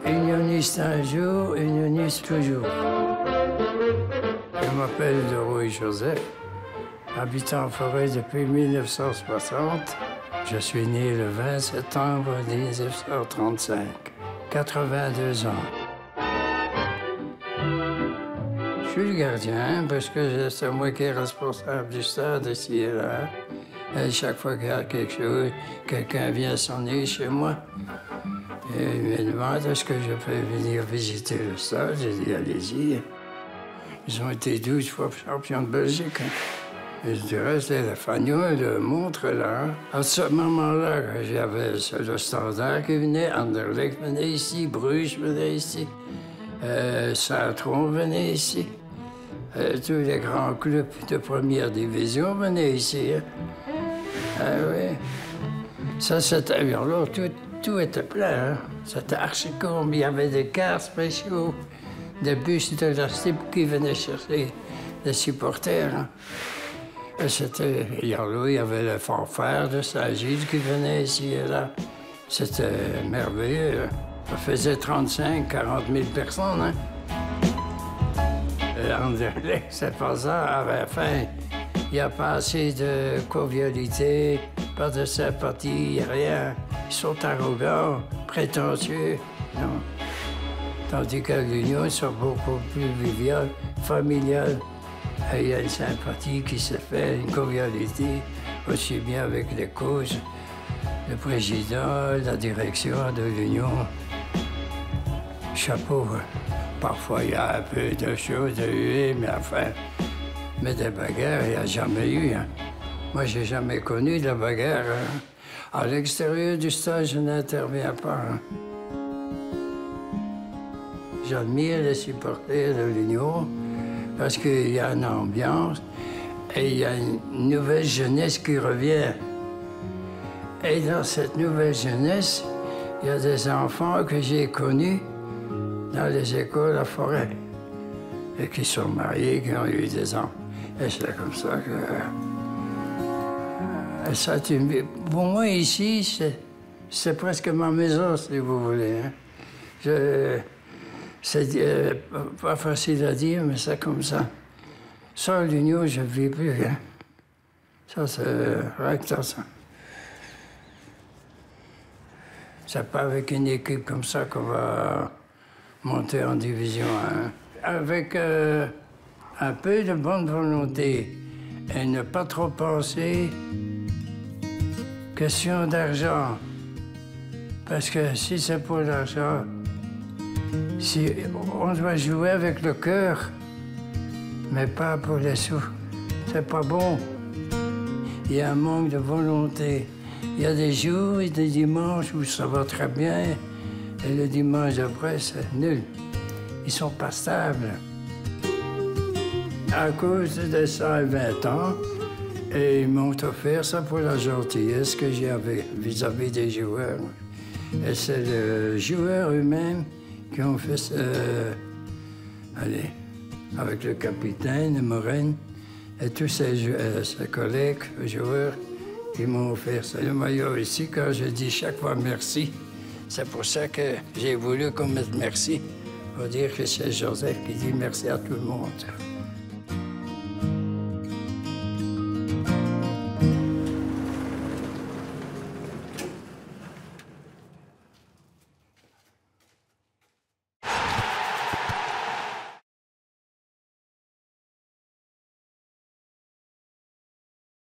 Unioniste un jour, unioniste toujours. Je m'appelle Leroy Joseph, habitant en forêt depuis 1960. Je suis né le 20 septembre 1935, 82 ans. Je suis le gardien parce que c'est moi qui est responsable du stade ici et là. Et chaque fois qu'il y a quelque chose, quelqu'un vient sonner chez moi. Et il me demande est-ce que je peux venir visiter le stade. J'ai dit allez-y. Ils ont été 12 fois champions de Belgique. Et du reste, les fanions le montrent là. À ce moment-là, j'avais le Standard qui venait, Anderlecht venait ici, Bruges venait ici, Saint-Tron venait ici. Tous les grands clubs de première division venaient ici. Hein. Ah oui. Ça, c'était... Alors, tout était plein. Hein. C'était archi-comble. Il y avait des cars spéciaux, des bus de la STIP qui venaient chercher les supporters. Hein. C'était... il y avait le fanfare de Saint-Gilles qui venait ici et là. C'était merveilleux. Ça faisait 35-40 000 personnes. Hein. Anderlecht, c'est pas ça. À la fin, il n'y a pas assez de convivialité, pas de sympathie, rien. Ils sont arrogants, prétentieux. Non. Tandis qu'à l'Union, ils sont beaucoup plus viviales, familiales. Il y a une sympathie qui se fait, une convivialité, aussi bien avec les causes, le président, la direction de l'Union. Chapeau. Parfois, il y a un peu de choses de huée, mais enfin, mais des bagarres, il n'y a jamais eu. Hein. Moi, j'ai jamais connu de bagarre. Hein. À l'extérieur du stade, je n'interviens pas. Hein. J'admire les supporters de l'Union parce qu'il y a une ambiance et il y a une nouvelle jeunesse qui revient. Et dans cette nouvelle jeunesse, il y a des enfants que j'ai connus dans les écoles à Forêt, et qui sont mariés, qui ont eu des enfants. Et c'est comme ça que... ça, pour moi, ici, c'est presque ma maison, si vous voulez. Hein. C'est pas facile à dire, mais c'est comme ça. Sans l'Union, je ne vis plus. Hein. Ça, c'est rien que ça. C'est pas avec une équipe comme ça qu'on va monter en division 1. Avec un peu de bonne volonté et ne pas trop penser question d'argent. Parce que si c'est pour l'argent, si on doit jouer avec le cœur, mais pas pour les sous. C'est pas bon. Il y a un manque de volonté. Il y a des jours et des dimanches où ça va très bien. Et le dimanche d'après, c'est nul. Ils sont pas stables. À cause de 120 ans, et ils m'ont offert ça pour la gentillesse que j'avais vis-à-vis des joueurs. Et c'est les joueurs eux-mêmes qui ont fait ça. Allez, avec le capitaine, Morin, et tous ses collègues, joueurs, qui m'ont offert ça. Le maillot ici, quand je dis chaque fois merci, c'est pour ça que j'ai voulu qu'on mette merci, pour dire que c'est Joseph qui dit merci à tout le monde.